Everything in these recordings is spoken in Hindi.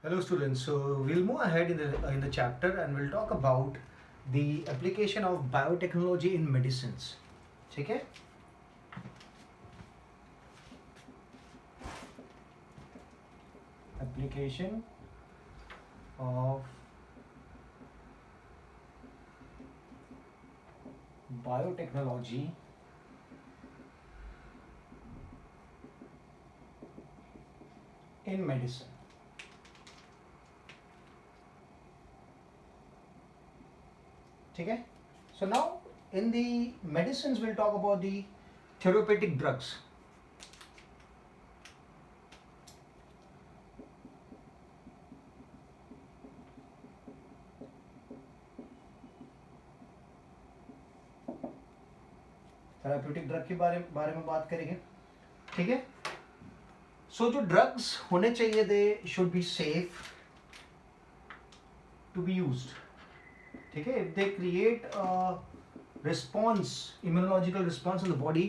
Hello students, so we'll move ahead in the chapter and we'll talk about the application of biotechnology in medicines. ठीक है? Application of biotechnology in medicine. ठीक है? So now in the medicines we'll talk about the therapeutic drugs. Therapeutic drug के बारे में बात करेंगे. ठीक है? सो जो ड्रग्स होने चाहिए they should be safe to be used. ठीक है? If they create response, immunological response in the body,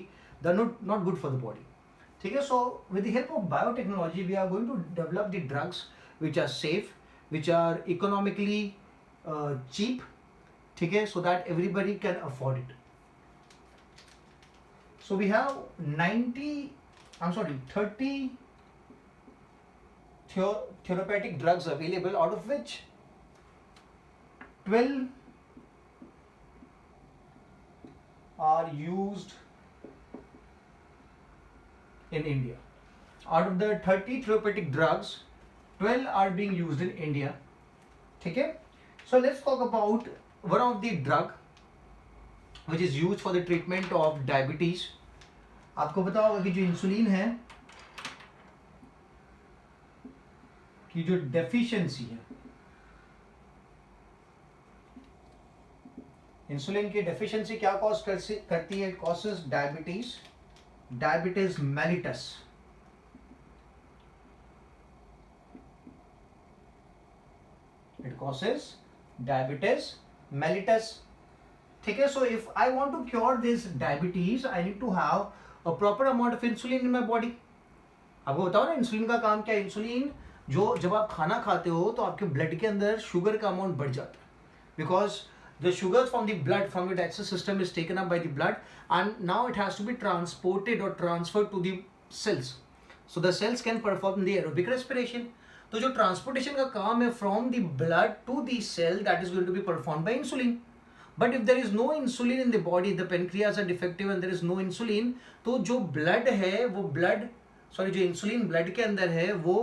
they are not good for the body. ठीक है? So with the help of biotechnology we are going to develop the drugs which are safe, which are economically cheap. ठीक है? So that everybody can afford it. So we have 30 therapeutic drugs available, out of which 12 are used in India. Out of the 30 therapeutic drugs, 12 are being used in India. ठीक है? So let's talk about one of the drug which is used for the treatment of diabetes. आपको पता होगा कि जो इंसुलिन है कि जो डेफिशिएंसी है, इंसुलिन की डेफिशिएंसी क्या कॉज करती है? Causes diabetes mellitus. It causes diabetes mellitus. ठीक है? So if I want to cure this diabetes, I need to have a proper amount of insulin in my body. आपको बताओ ना इंसुलिन का काम क्या है. इंसुलिन जो जब आप खाना खाते हो तो आपके ब्लड के अंदर शुगर का अमाउंट बढ़ जाता है, because the sugars from the blood, from your digestive system, is taken up by the blood and now it has to be transported or transferred to the cells, so the cells can perform the aerobic respiration. तो जो ट्रांसपोर्टेशन का काम है from the blood to the cell, that is going to be performed by insulin. But if there is no insulin in the body, the pancreas are defective and there is no insulin, तो जो blood है वो जो इंसुलिन ब्लड के अंदर है वो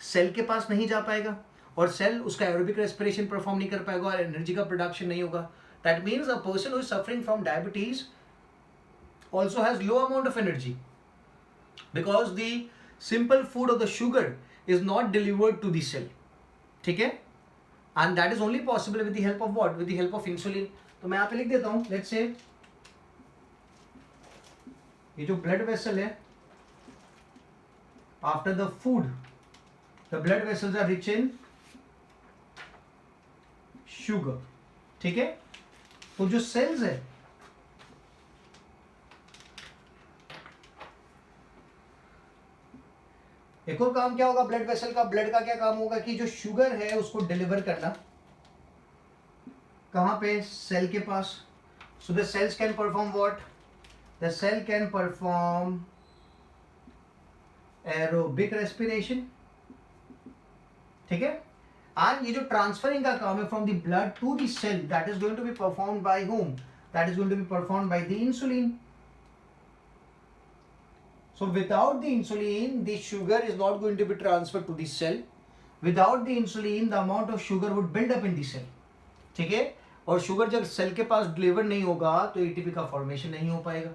सेल के पास नहीं जा पाएगा और सेल उसका एरोबिक रेस्पिरेशन परफॉर्म नहीं कर पाएगा और एनर्जी का प्रोडक्शन नहीं होगा. That means a person who is suffering from diabetes also has low amount of energy because the simple food of the sugar is not delivered to the cell. ठीक है? and that is only possible with the help of what? with the help of insulin. तो मैं यहाँ पे लिख देता हूँ. लेट्स से ये जो ब्लड वेसल है, after the food the blood vessels are rich in sugar. ठीक है? तो जो सेल्स है, एक और काम क्या होगा ब्लड वेसल का? ब्लड का क्या काम होगा कि जो शुगर है उसको डिलीवर करना. कहां पे? सेल के पास. So the cells can perform what? The cell can perform aerobic respiration. ठीक है? एंड ये जो ट्रांसफरिंग का काम है from the blood to the cell, that is going to be performed by whom? That is going to be performed by the insulin. So without the insulin, the sugar is not going to be transferred to the cell. Without the insulin, the amount of sugar would build up in the cell. ठीक है? और शुगर जब सेल के पास डिलीवर नहीं होगा तो एटीपी का फॉर्मेशन नहीं हो पाएगा.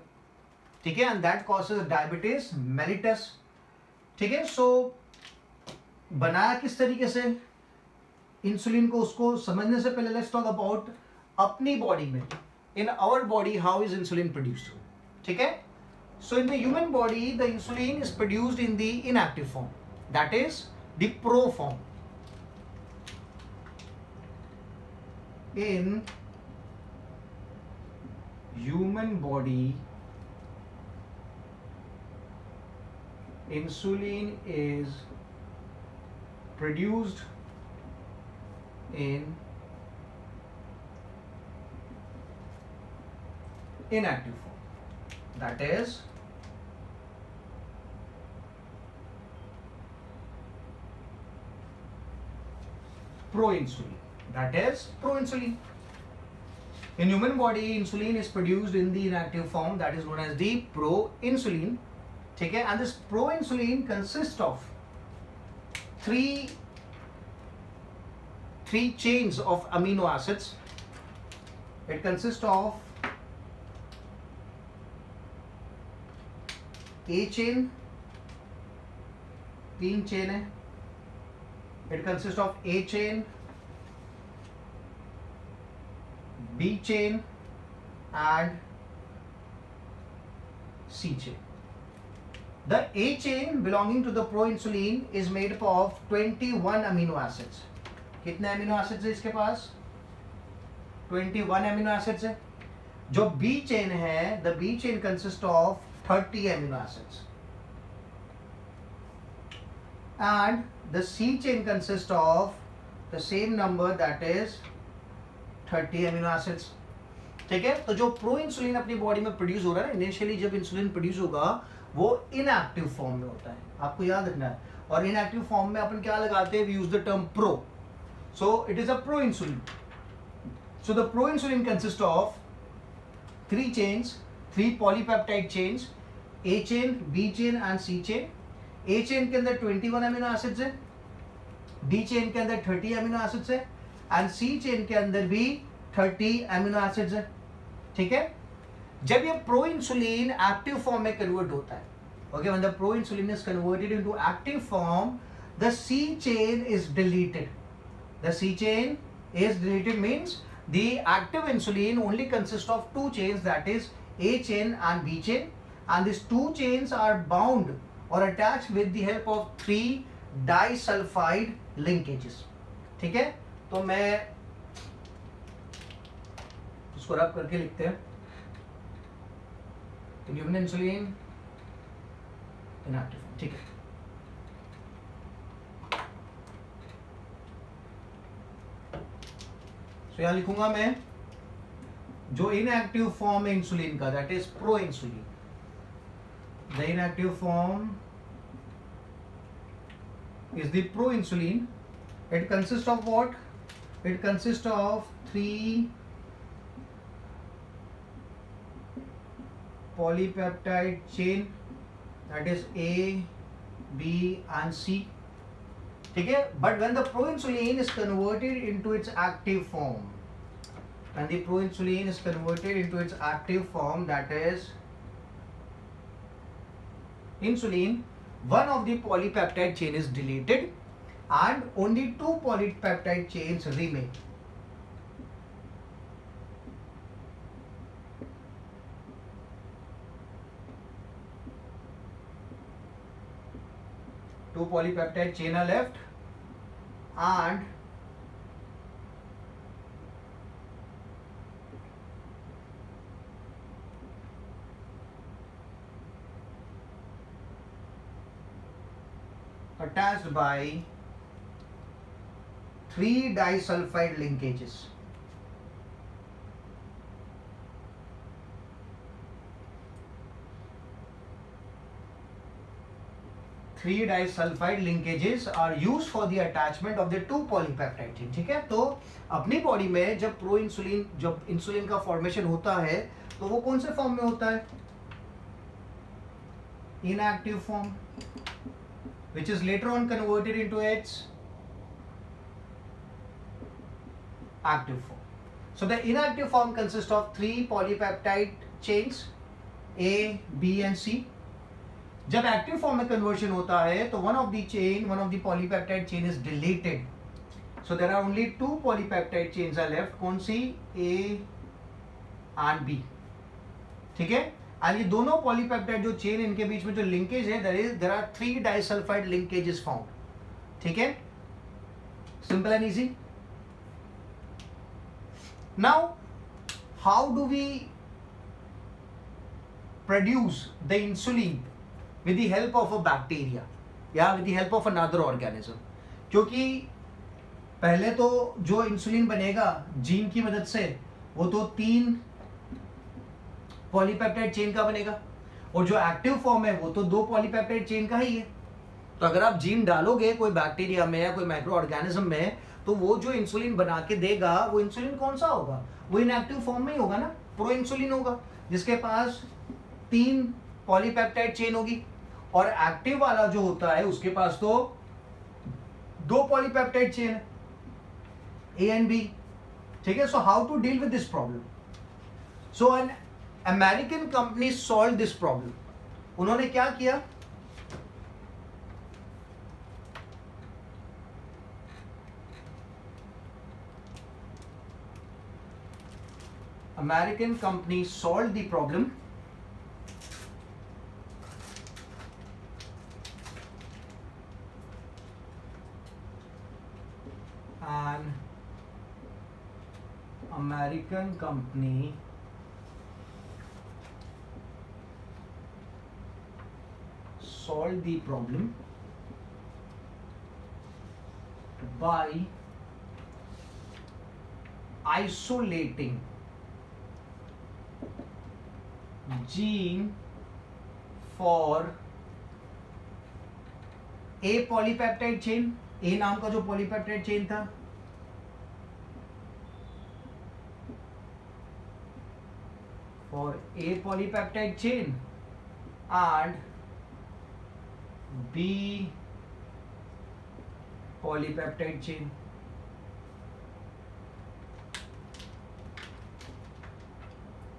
ठीक है? And that causes diabetes mellitus. ठीक है? सो बनाया किस तरीके से इंसुलिन को, उसको समझने से पहले लेट्स टॉक अबाउट अपनी बॉडी में, in our body how is insulin produced. ठीक है? So in the human body, the insulin is produced in the inactive form, that is the pro form. In human body, insulin is produced in inactive form, that is proinsulin. That is proinsulin. In human body, insulin is produced in the inactive form, that is known as the proinsulin. Okay, and this proinsulin consists of three chains of amino acids. It consists of A chain, तीन chain है. It consists of A chain, B chain and C chain. The A chain belonging to the proinsulin is made up of 21 amino acids. कितने amino acids है इसके पास? 21 amino acids है. जो B chain है, the B chain consists of 30 amino acids. And the C chain consists of the same number, that is 30 amino acids. ठीक है, तो जो प्रो इंसुलिन अपनी बॉडी में प्रोड्यूस हो रहा है, इनिशियली जब इंसुलिन प्रोड्यूस होगा वो इनएक्टिव फॉर्म में होता है, आपको याद रखना है. और इनएक्टिव फॉर्म में अपन क्या लगाते हैं? We use the term pro. So it is a pro insulin. So the pro insulin consist of 3 chains, 3 polypeptide chains, A chain, B chain and C chain. A chain के अंदर 21 अमीनो एसिड्स है, B chain के अंदर 30 अमीनो एसिड्स है एंड C chain के अंदर भी 30 अमीनो एसिड्स है. ठीक है, जब ये प्रो इंसुलिन एक्टिव फॉर्म में कन्वर्ट होता है, okay, when the pro insulin is converted into active form, the C chain is deleted. The C chain is deleted means the active insulin only consists of 2 chains, that is A chain and B chain, and these 2 chains are bound or attached with the help of 3 disulfide linkages. ठीक है, तो मैं इसको रब करके लिखते हैं. Human insulin inactive. ठीक है, तो यहां लिखूंगा मैं जो इनएक्टिव फॉर्म है इंसुलिन का, that is pro insulin. The inactive form is the proinsulin. It consists of what? It consists of 3 polypeptide chain, that is A, B and C. ठीक है, but when the proinsulin is converted into its active form, when the proinsulin is converted into its active form, that is insulin, one of the polypeptide chain is deleted and only 2 polypeptide chains remain. Two polypeptide chain are left and attached by 3 disulfide linkages. Three disulfide linkages are used for the attachment of the 2 polypeptide chain. ठीक है, तो अपनी बॉडी में जब प्रो इंसुलिन, जब इंसुलिन का फॉर्मेशन होता है तो वो कौन से फॉर्म में होता है? Inactive form, which is later on converted into its active form. So the inactive form consists of 3 polypeptide chains A, B and C. जब एक्टिव फॉर्म में कन्वर्शन होता है तो one of the polypeptide chain is deleted. So there are only 2 polypeptide chains are left. कौन सी? A and B. ठीक है, और ये दोनों पॉलीपेप्टाइड जो चेन, इनके बीच में जो लिंकेज है, there are 3 disulphide linkages found. ठीक है, simple and easy. Now how do we produce the insulin with the help of a bacteria या with the help of another organism? क्योंकि पहले तो जो इंसुलिन बनेगा जीन की मदद से वो तो 3 पॉलीपेप्टाइड चेन का बनेगा, और जो एक्टिव फॉर्म है वो तो 2 पॉलीपेप्टाइड चेन का ही है। तो अगर आप जीन डालोगे कोई बैक्टीरिया में या कोई माइक्रो ऑर्गेनिज्म में, तो वो जो इंसुलिन बना के देगा वो इंसुलिन कौन सा होगा, वो इनएक्टिव फॉर्म में ही होगा ना, प्रो इंसुलिन होगा, जिसके पास 3 पॉलीपेप्टाइड चेन होगी। और एक्टिव वाला जो होता है उसके पास तो 2 पॉलीपेप्टाइड चेन है, ए एंड बी। ठीक है, so how to deal with this problem? So an American company solve this problem. उन्होंने क्या किया, American company solved the problem and American company solved the problem by isolating gene for A polypeptide chain, A नाम का जो पॉलीपेप्टाइड चेन था, for A polypeptide chain and B polypeptide chain.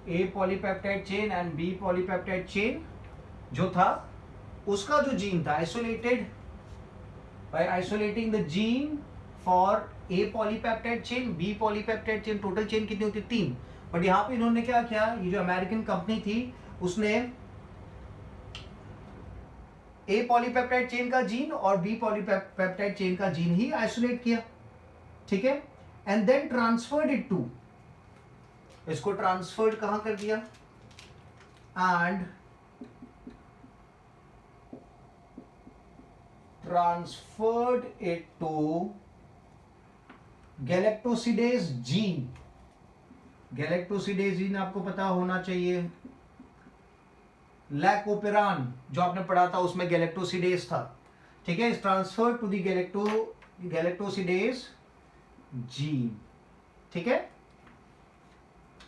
A polypeptide chain and B polypeptide chain जो था उसका जो जीन था isolated by isolating the gene for A polypeptide chain, B polypeptide chain. Total chain कितनी होती है? 3। बट यहां पे इन्होंने क्या किया, ये जो अमेरिकन कंपनी थी उसने ए पॉलीपेप्टाइड चेन का जीन और बी पॉलीपेप्टाइड चेन का जीन ही आइसोलेट किया। ठीक है, and then transferred it to, इसको ट्रांसफर्ड कहां कर दिया, and transferred it to galactosidase gene. Galactosidase gene आपको पता होना चाहिए, लैकोपेरान जो आपने पढ़ा था उसमें गैलेक्टोसिडेज था। ठीक है, transfer to the galactosidase gene. ठीक है,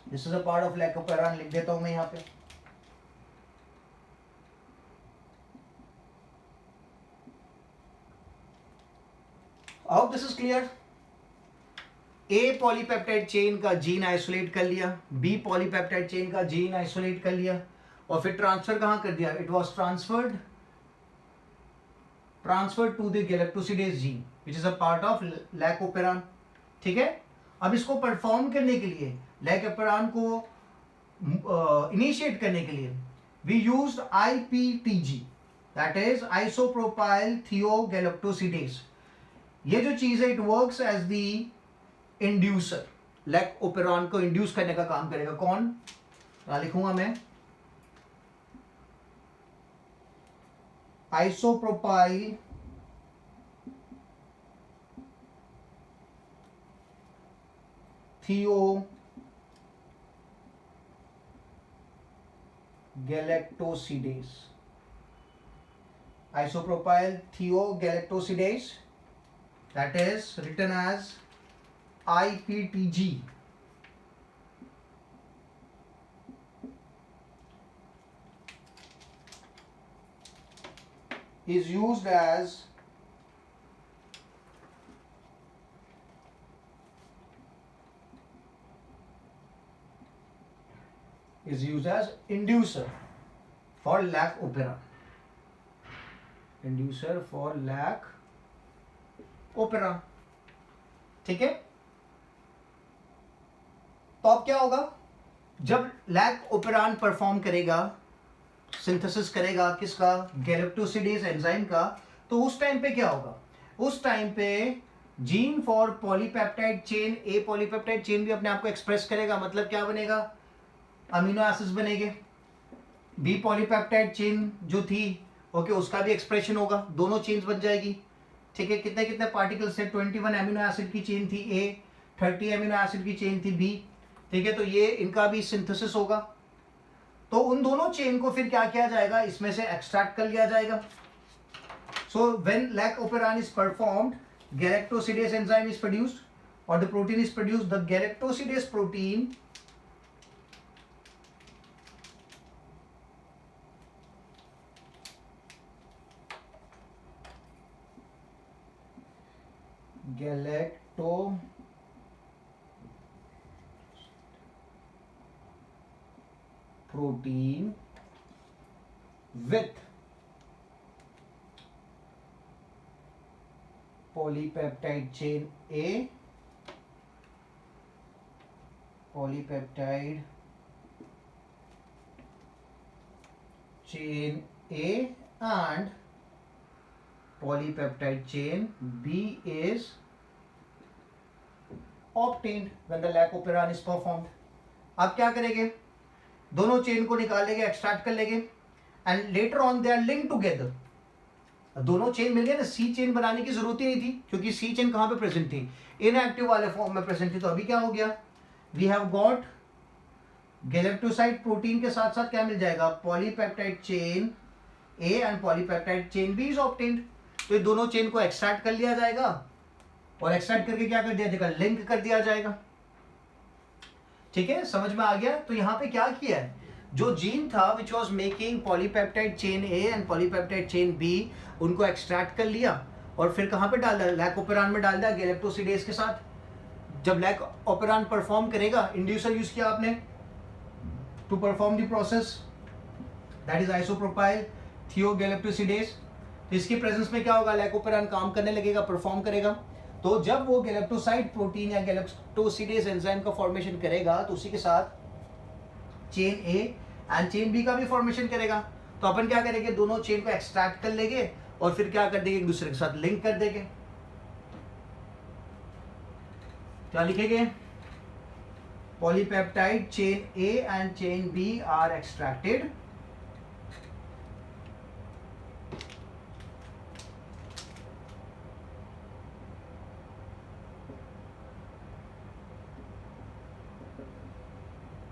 this is a part of lac operon, लिख देता हूं मैं यहां पे। I hope this is clear. A polypeptide chain का जीन आइसोलेट कर लिया, बी पॉलीपेप्टाइड चेन का जीन आइसोलेट कर लिया, और फिर ट्रांसफर कहां कर दिया, it was transferred to the galactosidase gene which is a part of lac operon. ठीक है, अब इसको परफॉर्म करने के लिए, लैकोपेरान को इनिशिएट करने के लिए we used IPTG, that is isopropyl thiogalactosidase. ये जो चीज है it works as the inducer, lac operon को इंड्यूस करने का काम करेगा। कौन, लिखूंगा मैं, isopropyl thiogalactosidase, isopropyl thiogalaictosidase, that is written as IPTG, is used as inducer for lacopera, inducer for lacopera। ठीक है, तो अब क्या होगा, जब लैकोपेरान परफॉर्म करेगा, सिंथेसिस करेगा किसका, गैलेक्टोसिडेज एंजाइम का, तो उस टाइम पे क्या होगा, उस टाइम पे gene for polypeptide chain, A polypeptide chain भी अपने आप को एक्सप्रेस करेगा, मतलब क्या बनेगा, अमीनो एसिड्स बनेंगे। बी पॉलीपेप्टाइड चेन जो थी ओके, उसका भी एक्सप्रेशन होगा, दोनों चेन्स बन जाएगी। ठीक है, कितने कितने पार्टिकल्स थे, 21 एमिनो एसिड की चेन थी ए, 30 एमिनो एसिड की चेन थी बी। ठीक है, तो ये इनका भी सिंथेसिस होगा। तो उन दोनों चेन को फिर क्या किया जाएगा, इसमें से एक्सट्रैक्ट कर लिया जाएगा। So when lac operon is performed, galactosidase enzyme is produced और the protein is produced. The galactosidase protein galacto protein with polypeptide chain A, polypeptide chain A and polypeptide chain B is obtained when the lac operon is performed. आप क्या करेंगे, दोनों चेन को निकाल लेंगे, एक्सट्रैक्ट कर लेंगे and later on they are link together. दोनों चेन मिल गए ना, सी चेन बनाने की जरूरत ही नहीं थी क्योंकि सी चेन कहां पे प्रेजेंट थी, इनएक्टिव वाले फॉर्म में प्रेजेंट थी। तो अभी क्या हो गया, we have got galactoside protein के साथ साथ क्या मिल जाएगा, polypeptide chain A and polypeptide chain B is obtained. तो ये दोनों चेन को एक्सट्रैक्ट कर लिया जाएगा और एक्सट्रैक्ट करके क्या कर दिया जाएगा, लिंक कर दिया जाएगा। ठीक है, समझ में आ गया। तो यहाँ पे क्या किया है, जो जीन था which was making polypeptide chain A and polypeptide chain B, उनको एक्सट्रैक्ट कर लिया और फिर कहाँ पे डाल दिया, लैक ओपेरान में डाल दिया गैलेक्टोसिडेस के साथ। जब लैक ओपेरान परफॉर्म करेगा, इंड्यूसर यूज किया आपने to perform the process, that is isopropyl thiogalactosidase. तो इसकी प्रेजेंस में क्या होगा, लैक ओपेरान काम करने लगेगा, परफॉर्म करेगा। तो जब वो गैलेक्टोसाइड प्रोटीन या गैलेक्टोसिडेस एंजाइम का फॉर्मेशन करेगा, तो उसी के साथ chain A and chain B का भी फॉर्मेशन करेगा। तो अपन क्या करेंगे, दोनों चेन को एक्सट्रैक्ट कर लेंगे और फिर क्या कर देंगे, एक दूसरे के साथ लिंक कर देंगे। क्या लिखेंगे, polypeptide chain A and chain B are extracted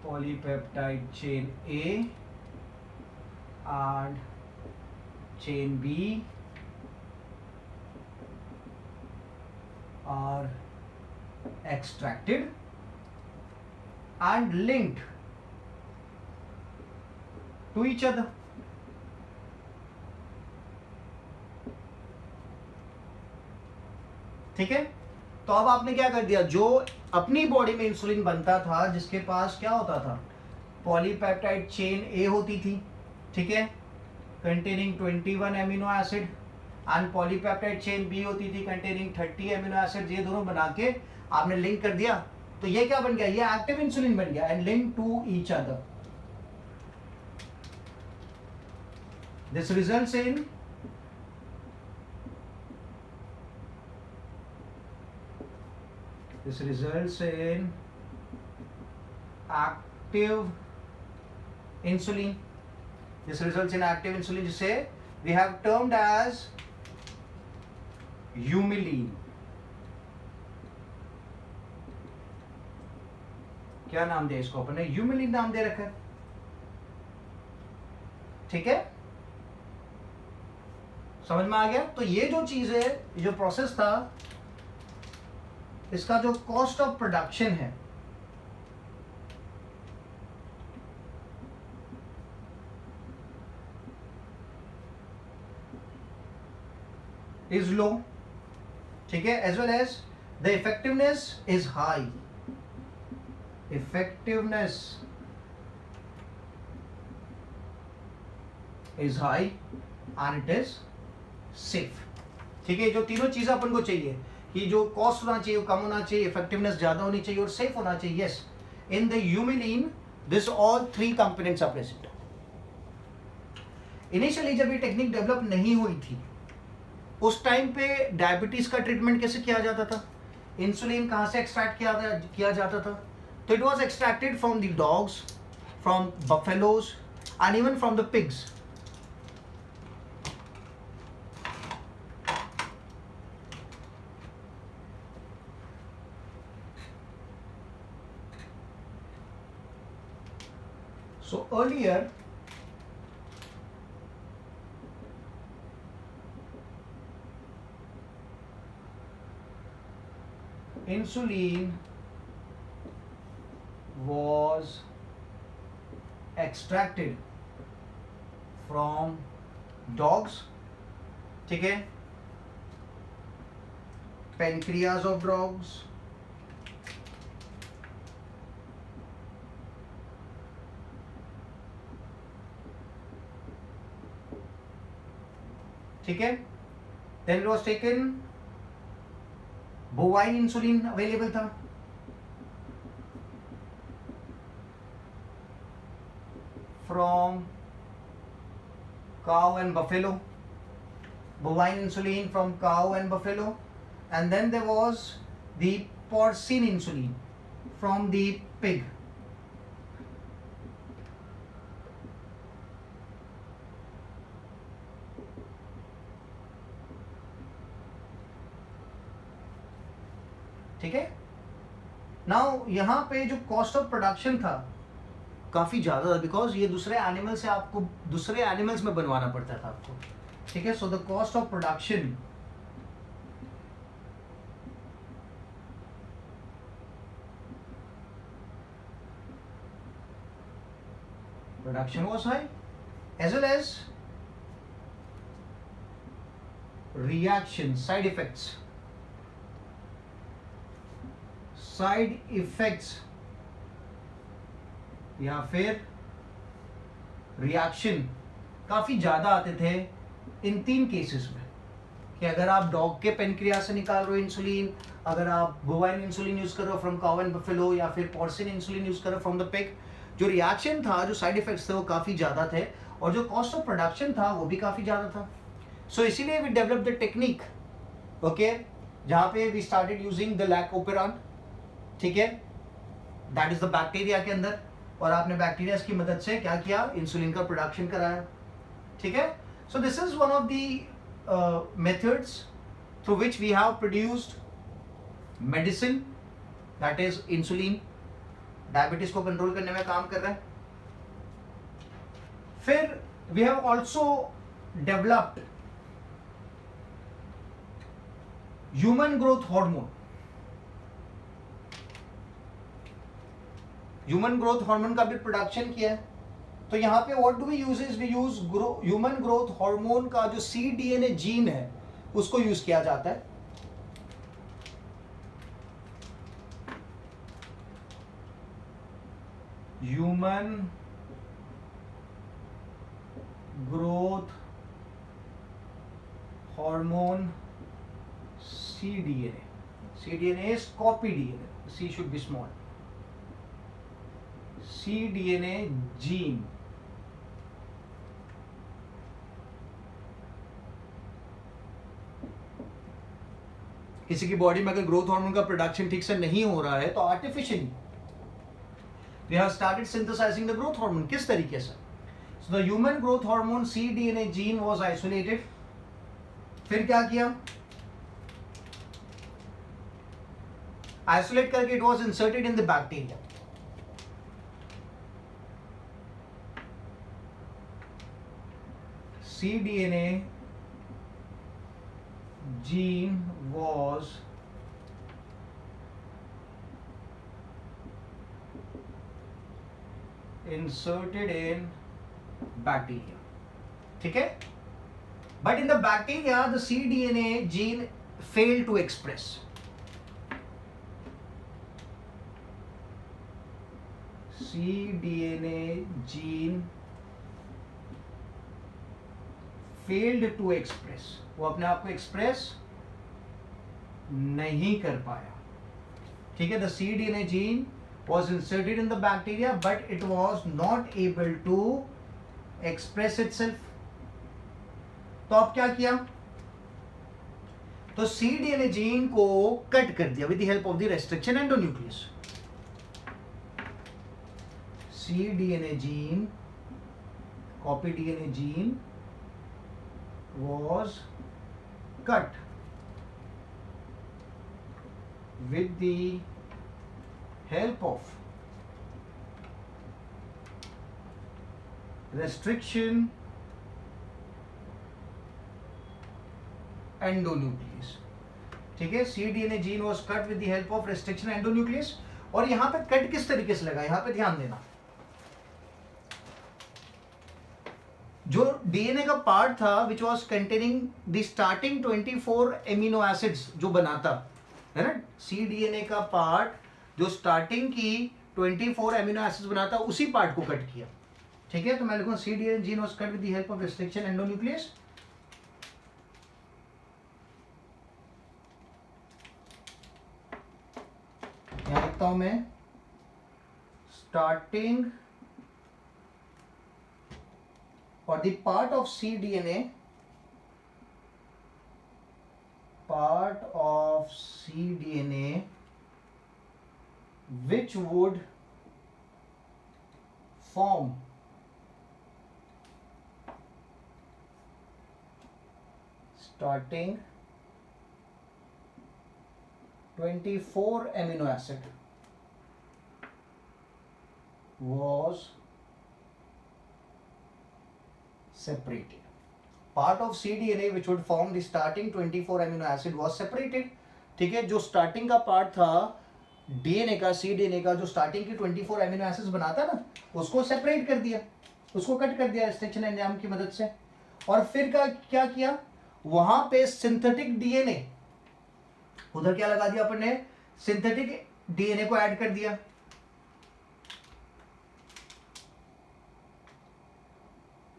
polypeptide chain A and chain B are extracted and linked to each other. ठीक है, तो अब आपने क्या कर दिया, जो अपनी बॉडी में इंसुलिन बनता था, जिसके पास क्या होता था, पॉलीपेप्टाइड चेन ए होती थी, ठीक है, containing 21 amino acid and polypeptide chain B होती थी कंटेनिंग 30 एमिनो एसिड। ये दोनों बना के आपने लिंक कर दिया, तो ये क्या बन गया, ये एक्टिव इंसुलिन बन गया and link to each other. This results in this results in active insulin. This results in active insulin, जिसे we have termed as humulin. क्या नाम दिया इसको अपन ने, humulin नाम दे रखा है। ठीक है, समझ में आ गया। तो ये जो चीज है, जो प्रोसेस था, इसका जो कॉस्ट ऑफ प्रोडक्शन है इज लो, ठीक है, as well as the effectiveness is high. Effectiveness is high and it is safe. ठीक है, जो तीनों चीजें अपन को चाहिए कि जो कॉस्ट होना चाहिए वो कम होना चाहिए, इफेक्टिवनेस ज्यादा होनी चाहिए और सेफ होना चाहिए। Yes, in the humulin this all three components are present. Initially जब ये टेक्निक डेवलप नहीं हुई थी, उस टाइम पे डायबिटीज का ट्रीटमेंट कैसे किया जाता था, इंसुलिन कहां से एक्सट्रैक्ट किया जाता था, तो it was extracted from the dogs, from buffaloes and even from the pigs. So earlier insulin was extracted from dogs, ठीक है, pancreas of dogs, ठीक है. Then it was taken, bovine insulin available था, from cow and buffalo, bovine insulin from cow and buffalo, and then there was the porcine insulin from the pig. ठीक है. नाउ यहाँ पे जो कॉस्ट ऑफ प्रोडक्शन था काफी ज्यादा था, बिकॉज ये दूसरे एनिमल से आपको दूसरे एनिमल्स में बनवाना पड़ता था आपको, ठीक है. So the cost of production was high, as well as reaction, side effects या फिर रिएक्शन काफी ज्यादा आते थे इन 3 केसेस में, कि अगर आप डॉग के पेनक्रियास से निकाल रहे हो इंसुलिन, अगर आप बोवाइन इंसुलिन यूज कर रहे हो फ्रॉम काउ एंड बफेलो, या फिर पोर्सिन इंसुलिन यूज कर रहे हो फ्रॉम द पिग, जो रिएक्शन था, जो साइड इफेक्ट्स थे वो काफी ज्यादा थे, और जो कॉस्ट ऑफ प्रोडक्शन था वो भी काफी ज्यादा था. सो इसीलिए we develop the technique, okay, जहां पे we started using the lac operon, ठीक है, दैट इज द बैक्टीरिया के अंदर, और आपने बैक्टीरिया की मदद से क्या किया, इंसुलिन का प्रोडक्शन कराया, ठीक है. So this is one of the methods through which we have produced medicine, that is insulin, diabetes को कंट्रोल करने में काम कर रहा है. फिर we have also developed human growth hormone. Human growth hormone का भी प्रोडक्शन किया है. तो यहाँ पे what do we use is we use human growth hormone का जो cDNA जीन है उसको यूज किया जाता है. Human growth hormone cDNA is copy DNA, C should be small, cDNA gene किसी की बॉडी में अगर ग्रोथ हार्मोन का प्रोडक्शन ठीक से नहीं हो रहा है तो artificially we have started synthesising the growth hormone. किस तरीके से? So the human growth hormone cDNA gene was isolated. फिर क्या किया, आइसोलेट करके it was inserted in the bacteria. cDNA gene was inserted in bacteria, ठीक है. But in the bacteria the cDNA gene failed to express. cDNA gene failed to express, वो अपने आप को एक्सप्रेस नहीं कर पाया, ठीक है. The cDNA gene was inserted in the bacteria but it was not able to express itself. तो अब क्या किया, तो cDNA जीन को कट कर दिया with the help of the restriction endonuclease. cDNA gene, copy DNA gene was cut with the help of restriction endonuclease. ठीक है, cDNA gene was cut with the help of restriction endonuclease. और यहां पे कट किस तरीके से लगा, यहां पे ध्यान देना, जो डीएनए का पार्ट था which was containing the starting 24 amino acids जो बनाता है ना, cDNA का पार्ट जो स्टार्टिंग की 24 एमिनो एसिड्स बनाता, उसी पार्ट को कट किया. ठीक है, तो मैं लिखूंगा cDNA gene was cut with the help of restriction endonuclease. यहां लिखता हूं मैं starting or the part of cDNA which would form starting 24 amino acid was separated. Part of cDNA which would form the starting 24 amino acid was separated. ठीक है, जो स्टार्टिंग का पार्ट था डीएनए का, cDNA का, जो स्टार्टिंग की 24 एमिनो एसिड्स बनाता ना, उसको सेपरेट कर दिया, उसको कट कर दिया रिस्ट्रिक्शन एंजाइम की मदद से. और फिर क्या किया, वहां पे सिंथेटिक डीएनए, उधर क्या लगा दिया अपन ने, सिंथेटिक डीएनए को ऐड कर दिया.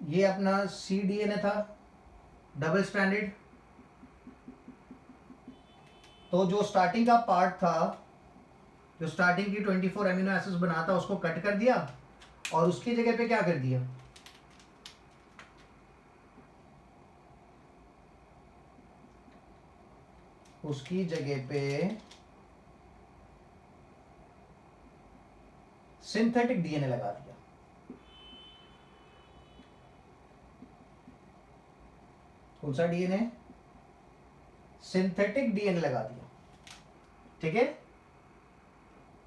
ये अपना cDNA था डबल स्ट्रैंडेड, तो जो स्टार्टिंग का पार्ट था, जो स्टार्टिंग की 24 एमिनो एसिड्स बनाता, उसको कट कर दिया और उसकी जगह पे क्या कर दिया, उसकी जगह पे सिंथेटिक डीएनए लगा दिया. कौन सा डीएनए, सिंथेटिक डीएनए लगा दिया. ठीक है,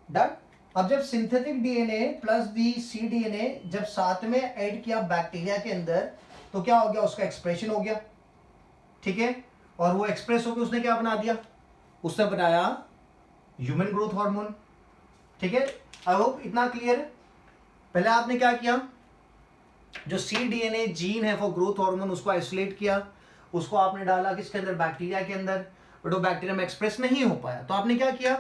डन. अब जब सिंथेटिक डीएनए प्लस दी cDNA जब साथ में ऐड किया बैक्टीरिया के अंदर, तो क्या हो गया, उसका एक्सप्रेशन हो गया. ठीक है, और वो एक्सप्रेस होकर उसने क्या बना दिया, उसने बनाया ह्यूमन ग्रोथ हार्मोन. ठीक है, आई होप इतना क्लियर है. पहले आपने क्या किया, जो cDNA जीन है फॉर ग्रोथ हार्मोन, उसको आइसोलेट किया, उसको आपने डाला किसके अंदर, बैक्टीरिया के अंदर, बट वो बैक्टीरिया में एक्सप्रेस नहीं हो पाया. तो आपने क्या किया,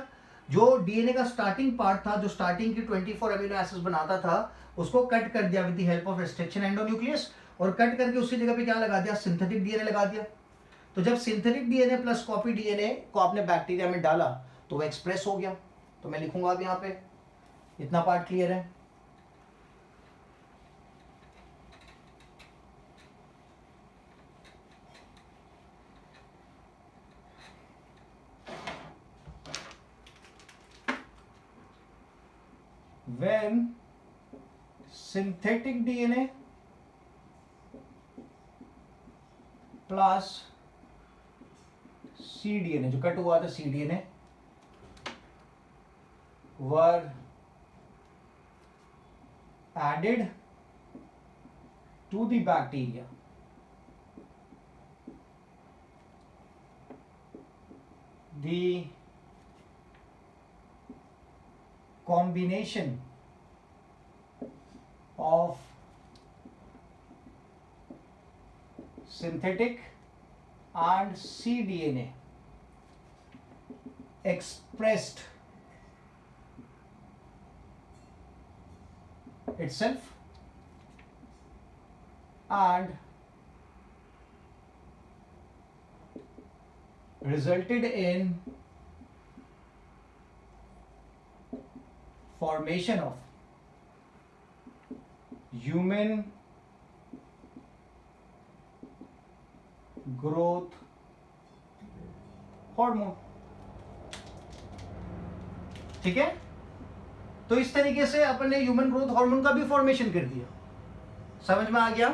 जो डीएनए का स्टार्टिंग पार्ट था, जो स्टार्टिंग की 24 एमिनो एसिड्स बनाता था, उसको कट कर दिया with the help of restriction endonuclease, और कट करके उसकी जगह पे क्या लगा दिया, सिंथेटिक डीएनए लगा दिया. तो जब synthetic DNA plus copy DNA को आपने बैक्टीरिया में डाला, तो वो एक्सप्रेस हो गया. तो मैं लिखूंगा अब यहाँ पे, इतना पार्ट क्लियर है. When synthetic DNA plus cDNA, जो कट हुआ था cDNA, were added to the bacteria, the combination of synthetic and cDNA expressed itself and resulted in formation of human growth hormone. ठीक है, तो इस तरीके से अपन ने ह्यूमन ग्रोथ हार्मोन का भी फॉर्मेशन कर दिया. समझ में आ गया.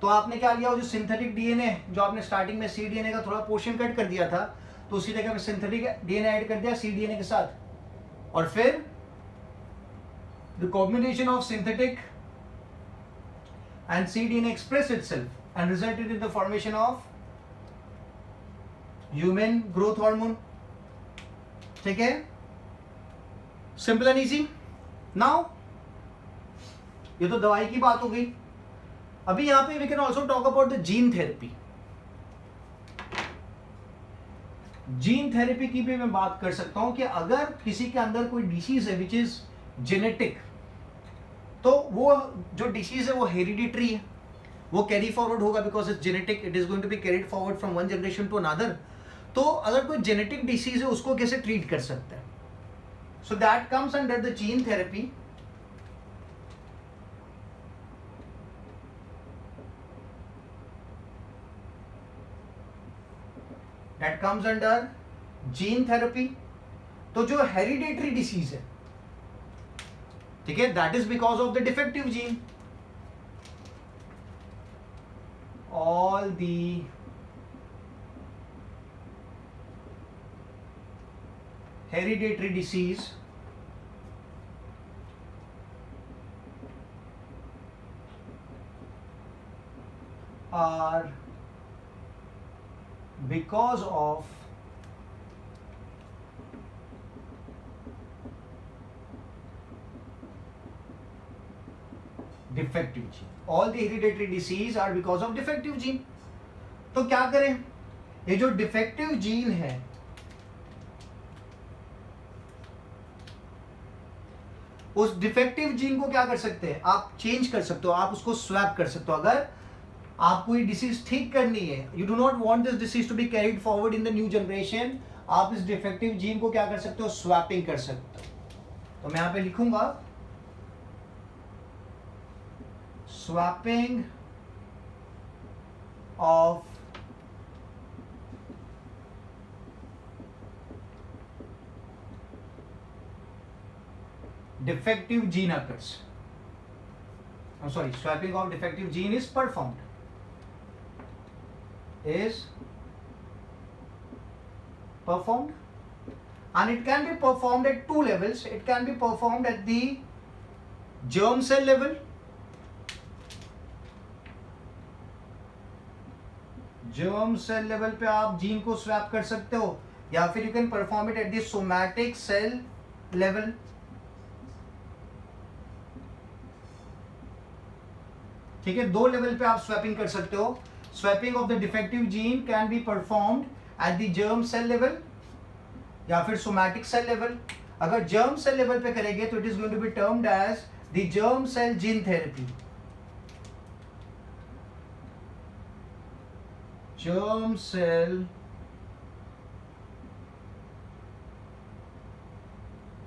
तो आपने क्या लिया, जो सिंथेटिक डीएनए, जो आपने स्टार्टिंग में cDNA का थोड़ा पोर्शन कट कर दिया था, तो उसी जगह पे सिंथेटिक डीएनए ऐड कर दिया cDNA के साथ, और फिर the combination of synthetic and cDNA express itself and resulted in the formation of human growth hormone. ठीक है, सिंपल एंड इजी. नाउ ये तो दवाई की बात हो गई. अभी यहां पे we can also talk about the gene therapy. Gene therapy की भी मैं बात कर सकता हूं कि अगर किसी के अंदर कोई डिसीज है विच इज जेनेटिक, तो वो जो डिसीज है वो हेरिडिटरी है, वो कैरी फॉरवर्ड होगा because it's genetic. It is going to be carried forward from one generation to another. तो अगर कोई जेनेटिक डिसीज है उसको कैसे ट्रीट कर सकते हैं? So that comes under the gene therapy. That comes under gene therapy. तो जो हेरिडिटरी डिसीज है, ठीक है, that is because of the defective gene. All the hereditary disease are because of defective gene. All the hereditary disease are because of defective gene. तो क्या करें? ये जो defective gene है, उस डिफेक्टिव जीन को क्या कर सकते हैं? आप चेंज कर सकते हो, आप उसको स्वैप कर सकते हो. अगर आपको ये डिसीज ठीक करनी है, you do not want this disease to be carried forward in the new generation, आप इस डिफेक्टिव जीन को क्या कर सकते हो? स्वैपिंग कर सकते हो. तो मैं यहां पे लिखूंगा swapping of defective gene occurs. I'm sorry, swapping of defective gene is performed. And it can be performed at two levels. It can be performed at the germ cell level. germ cell level पे आप जीन को स्वैप कर सकते हो, या फिर you can perform it at the somatic cell level. ठीक है, दो लेवल पे आप स्वैपिंग कर सकते हो. Swapping of the defective gene can be performed at the germ cell level या फिर सोमैटिक सेल लेवल. अगर जर्म सेल लेवल पे करेंगे तो it is going to be termed as the germ cell gene therapy. Germ cell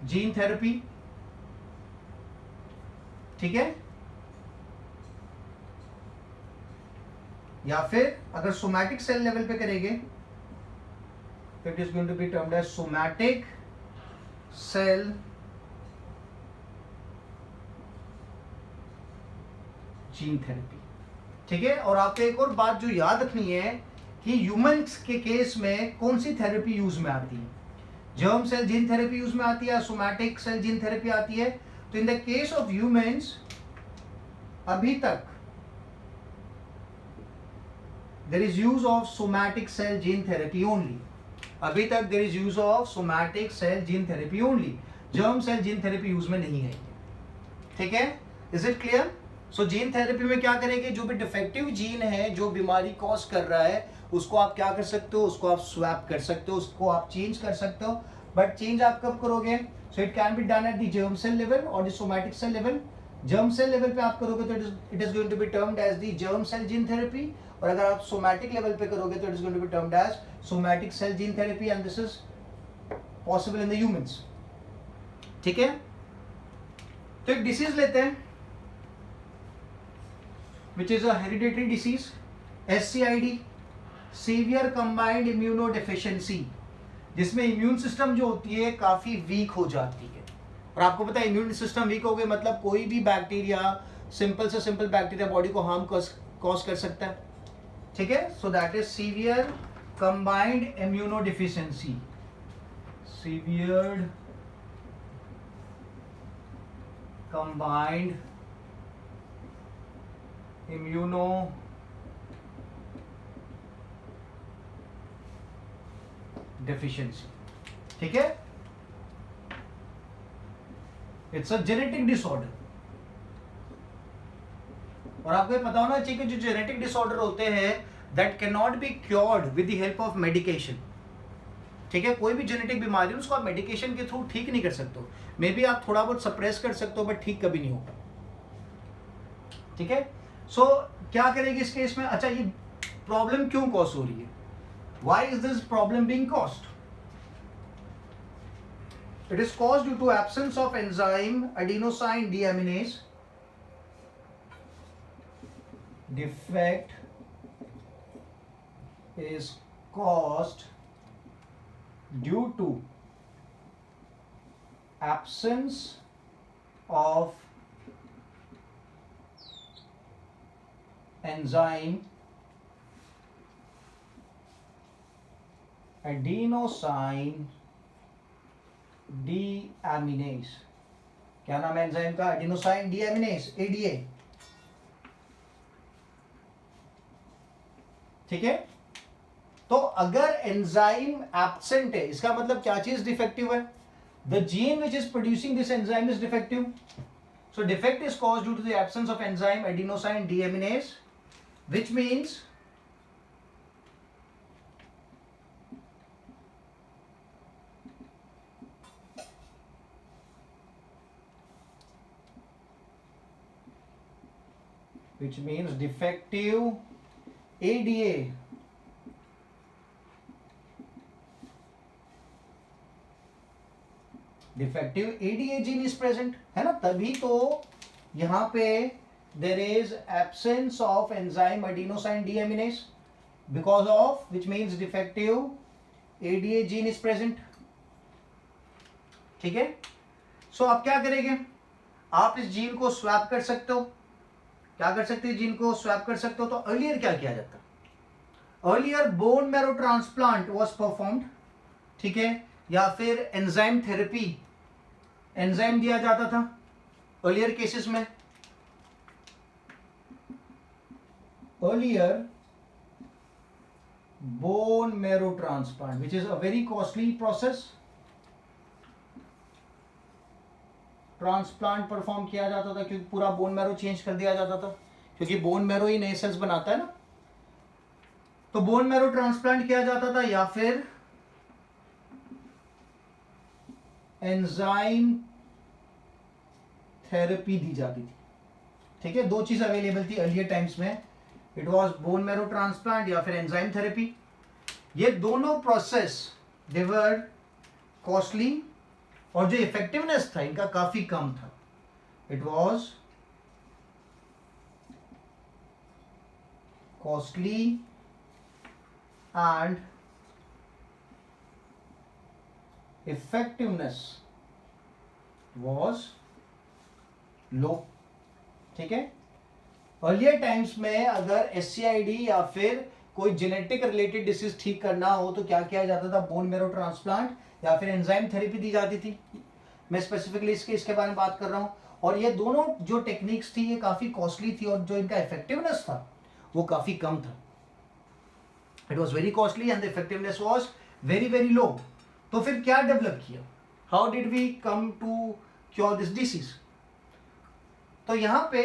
gene therapy. ठीक है, या फिर अगर सोमैटिक सेल लेवल पे करेंगे तो it is going to be termed as somatic cell gene therapy. ठीक है, और आपको एक और बात जो याद रखनी है कि ह्यूमंस के केस में कौन सी थेरेपी यूज में आती है? Germ cell gene therapy use में आती है, सोमैटिक सेल जीन थेरेपी आती है. तो in the case of humans अभी तक there is use of somatic cell gene therapy only. अभी तक there is use of somatic cell gene therapy only. germ cell gene therapy use में नहीं है. ठीक है, is it clear? so gene therapy में क्या करेंगे? जो भी डिफेक्टिव जीन है जो बीमारी कॉज कर रहा है उसको आप क्या कर सकते हो? उसको आप स्वैप कर सकते हो, उसको आप चेंज कर सकते हो. बट चेंज आप कब करोगे? So it can be done at the germ cell level और the somatic cell level. Germ cell level पे आप करोगे तो it is going to be termed as the germ cell gene therapy, और अगर आप सोमैटिक लेवल पे करोगे तो it is going to be termed as somatic cell gene therapy, and this is possible in the humans. ठीक है, तो एक डिसीज लेते हैं which is a hereditary disease, SCID, severe combined immunodeficiency, जिसमें इम्यून सिस्टम जो होती है काफी वीक हो जाती है. और आपको पता है इम्यून सिस्टम वीक हो गए मतलब कोई भी बैक्टीरिया, सिंपल से सिंपल बैक्टीरिया बॉडी को हार्म कॉज कर सकता है. ठीक है, so that is severe combined immunodeficiency. Severe combined immuno deficiency, ठीक है, इट्स अ जेनेटिक डिसऑर्डर। और आपको ये पता होना चाहिए कि जो जेनेटिक डिसऑर्डर होते हैं that can not be cured with the help of medication, ठीक है, कोई भी जेनेटिक बीमारी उसको आप मेडिकेशन के थ्रू ठीक नहीं कर सकते हो, मे बी आप थोड़ा बहुत सप्रेस कर सकते हो बट ठीक कभी नहीं होगा, ठीक है। सो क्या करेगी इस केस में, अच्छा ये प्रॉब्लम क्यों कॉज हो रही है, why is this problem being caused, it is caused due to absence of enzyme adenosine deaminase defect is caused due to absence of enzyme adenosine deaminase, क्या नाम है एंजाइम का, एडिनोसाइन डीएमिनेज, एडीए, ठीक है। तो अगर एंजाइम एब्सेंट है इसका मतलब क्या चीज डिफेक्टिव है, the gene which is producing this enzyme is defective, so defect is caused due to the absence of enzyme adenosine deaminase which means defective ADA, defective ADA gene is present, है ना, तभी तो यहां पे there is absence of enzyme adenosine deaminase because of which means defective ADA gene is present, ठीक है। सो आप क्या करेंगे, आप इस जीन को स्वैप कर सकते हो, क्या कर सकते हैं, जीन को स्वैप कर सकते हो। तो अर्लियर क्या किया जाता, earlier bone marrow transplant was performed, ठीक है, या फिर एंजाइम थेरेपी, एंजाइम दिया जाता था अर्लियर केसेस में, earlier bone marrow transplant which is a very costly process, transplant perform किया जाता था क्योंकि पूरा बोन मैरो चेंज कर दिया जाता था, क्योंकि बोन मैरो ही नए सेल्स बनाता है ना, तो बोन मैरो ट्रांसप्लांट किया जाता था या फिर एंजाइम थेरेपी दी जाती थी, ठीक है, दो चीज अवेलेबल थी अर्लियर टाइम्स में, it was bone marrow transplant या फिर एंजाइम थेरेपी। ये दोनों प्रोसेस दे वर कॉस्टली और जो इफेक्टिवनेस था इनका काफी कम था, it was costly and effectiveness was लो, ठीक है। अर्लियर टाइम्स में अगर SCID या फिर कोई जेनेटिक रिलेटेड डिसीज ठीक करना हो तो क्या किया जाता था, बोन मैरो ट्रांसप्लांट या फिर एंजाइम थेरेपी दी जाती थी, मैं स्पेसिफिकली इसके बारे में बात कर रहा हूं। और ये दोनों जो टेक्निक्स थी ये काफी कॉस्टली थी और जो इनका इफेक्टिवनेस था वो काफी कम था, it was very costly and the effectiveness was very very low. तो फिर क्या डेवलप किया, how did we come to cure this disease, तो यहां पे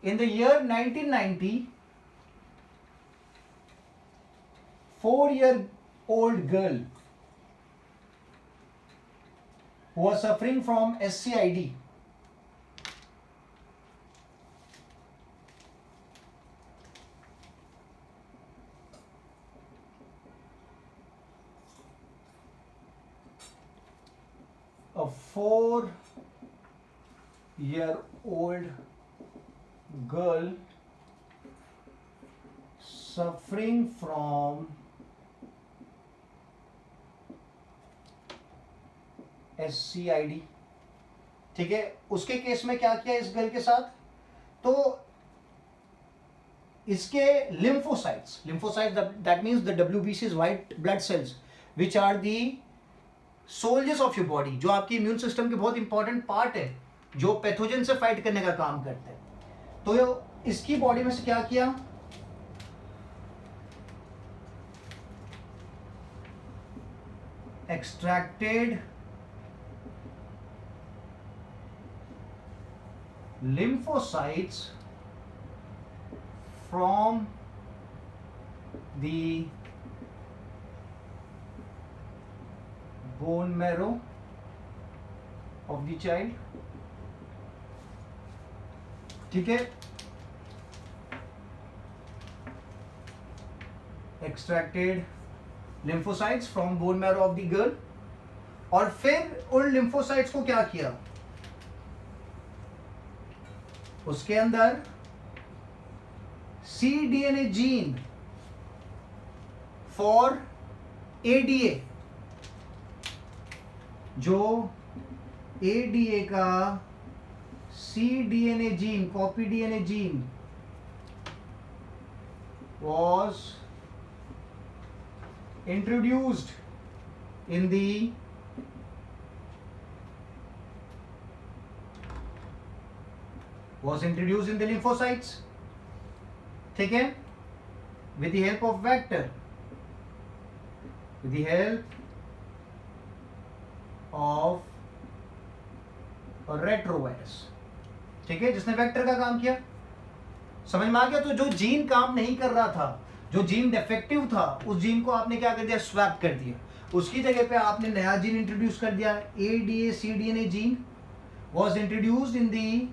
in the year 1990 4-year-old girl who was suffering from SCID a 4-year-old girl suffering from SCID, ठीक है, उसके केस में क्या किया इस गर्ल के साथ, तो इसके lymphocytes that means the WBCs white blood cells which are the soldiers of your body, जो आपकी इम्यून सिस्टम के बहुत इंपॉर्टेंट पार्ट है, जो पैथोजन से फाइट करने का काम करते हैं, तो इसकी बॉडी में से क्या किया, extracted lymphocytes from the bone marrow of the child. ठीक है, extracted lymphocytes from bone marrow of the girl, और फिर उन lymphocytes को क्या किया, उसके अंदर cDNA जीन फॉर ADA, जो ADA का cDNA gene, copy DNA gene was introduced in the lymphocytes. ठीक है, with the help of vector, with the help of retrovirus. ठीक है, जिसने वेक्टर का काम किया, समझ में आ गया। तो जो जीन काम नहीं कर रहा था, जो जीन डिफेक्टिव था, उस जीन को आपने क्या कर दिया, स्वैप कर दिया, उसकी जगह पे आपने नया जीन इंट्रोड्यूस कर दिया। ADA cDNA gene was introduced in the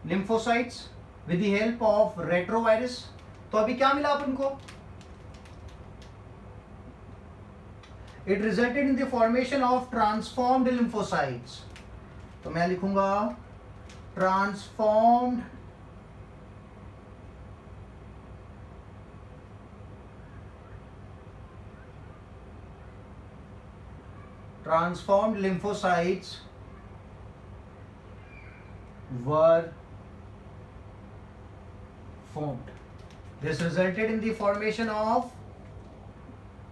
lymphocytes with the help of retrovirus. तो अभी क्या मिला अपन को, it resulted in the formation of transformed lymphocytes. तो मैं लिखूंगा transformed lymphocytes were formed. This resulted in the formation of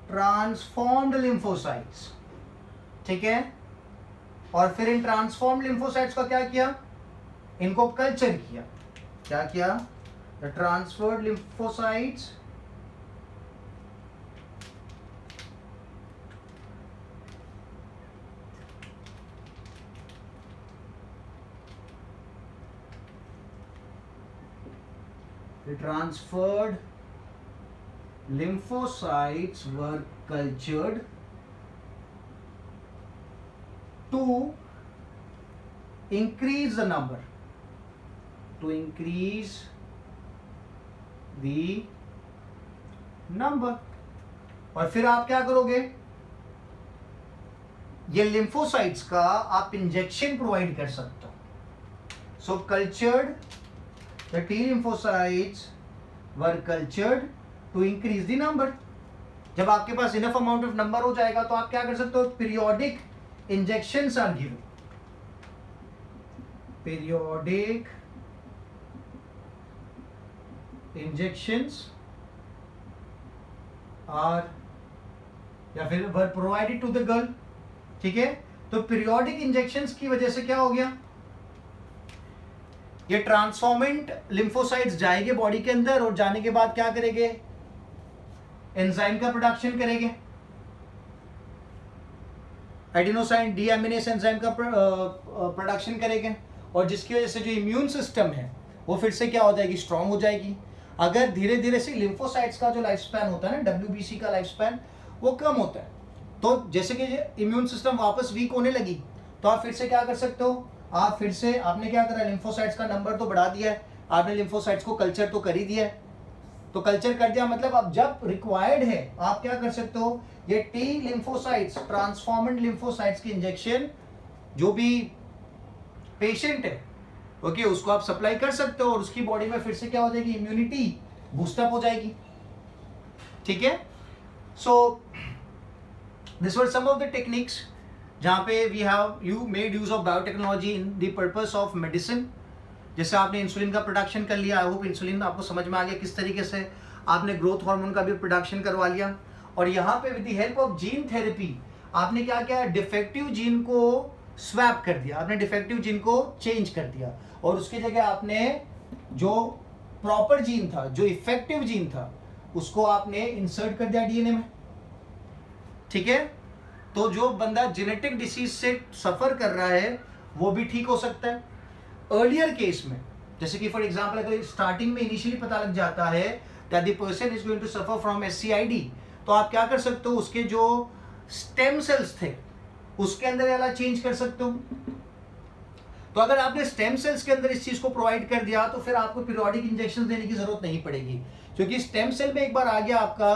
transformed lymphocytes. ठीक है, और फिर इन ट्रांसफॉर्म्ड lymphocytes का क्या किया, इनको कल्चर किया। क्या किया, the transferred lymphocytes were cultured to increase the number, और फिर आप क्या करोगे, ये लिम्फोसाइट्स का आप इंजेक्शन प्रोवाइड कर सकते हो। सो cultured, the T lymphocytes were cultured to increase the number. जब आपके पास इनफ अमाउंट ऑफ नंबर हो जाएगा तो आप क्या कर सकते हो, periodic injections are given, periodic injections are, या फिर were provided to the girl. ठीक है, तो पीरियोडिक इंजेक्शंस की वजह से क्या हो गया, ये ट्रांसफॉर्मेंट लिम्फोसाइट्स जाएंगे बॉडी के अंदर, और जाने के बाद क्या करेंगे, एंजाइम का प्रोडक्शन करेंगे, एडिनोसाइन डीएमिनेस एंजाइम का प्रोडक्शन करेंगे, और जिसकी वजह से जो इम्यून सिस्टम है वो फिर से क्या हो जाएगी, स्ट्रांग हो जाएगी। अगर धीरे धीरे से लिम्फोसाइट्स का जो लाइफ स्पैन होता है ना, WBC का लाइफ स्पैन, वो कम होता है, तो जैसे कि इम्यून सिस्टम वापस वीक होने लगी, तो आप फिर से क्या कर सकते हो, आप फिर से, आपने क्या करा, लिम्फोसाइट्स का नंबर तो बढ़ा दिया है, आपने लिम्फोसाइट्स को कल्चर तो कर ही दिया है। तो कल्चर कर दिया मतलब अब जब रिक्वायर्ड है आप क्या कर सकते हो, ये टी लिम्फोसाइट्स, ट्रांसफॉर्मेंट लिम्फोसाइट्स की इंजेक्शन जो भी पेशेंट है, ओके, उसको आप सप्लाई कर सकते हो, और उसकी बॉडी में फिर से क्या हो जाएगी, इम्यूनिटी बूस्टअप हो जाएगी। ठीक है, so this were some of the techniques जहाँ पे we have you made use of biotechnology in the purpose of medicine. जैसे आपने इंसुलिन का प्रोडक्शन कर लिया, आई होप इंसुलिन आपको समझ में आ गया किस तरीके से आपने ग्रोथ हार्मोन का भी प्रोडक्शन करवा लिया। और यहाँ पे with the help of gene therapy आपने क्या किया, डिफेक्टिव जीन को स्वैप कर दिया, आपने डिफेक्टिव जीन को चेंज कर दिया और उसकी जगह आपने जो प्रॉपर जीन था, जो इफेक्टिव जीन था, उसको आपने इंसर्ट कर दिया डीएनए में। ठीक है, तो जो बंदा जेनेटिक डिसीज से सफर कर रहा है वो भी ठीक हो सकता है। अर्लियर केस में, जैसे कि फॉर एग्जांपल अगर स्टार्टिंग में इनिशियली पता लग जाता है that the person is going to suffer from SCID, तो आप क्या कर सकते हो, उसके जो स्टेम सेल्स थे उसके अंदर वाला चेंज कर सकते हो। तो अगर आपने स्टेम सेल्स के अंदर इस चीज को प्रोवाइड कर दिया तो फिर आपको पीरियोडिक इंजेक्शन देने की जरूरत नहीं पड़ेगी, क्योंकि स्टेम सेल में एक बार आ गया आपका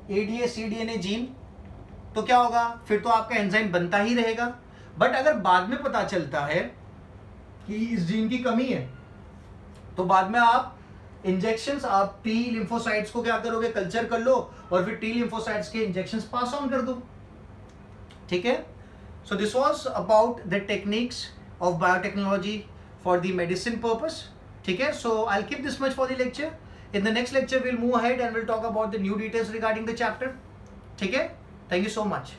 ADA-cDNA जीन, तो क्या होगा, फिर तो आपका एंजाइम बनता ही रहेगा। बट अगर बाद में पता चलता है कि इस जीन की कमी है, तो बाद में आप इंजेक्शंस, आप T लिम्फोसाइट्स को क्या करोगे, कल्चर कर लो और फिर T लिम्फोसाइट्स के इंजेक्शंस पास ऑन कर दो। ठीक है, so this was about the techniques of biotechnology for the medicine purpose. ठीक है, so I will keep this much for the lecture. In the next lecture we'll move ahead and will talk about the new details regarding the chapter. ठीक है, थैंक यू सो मच।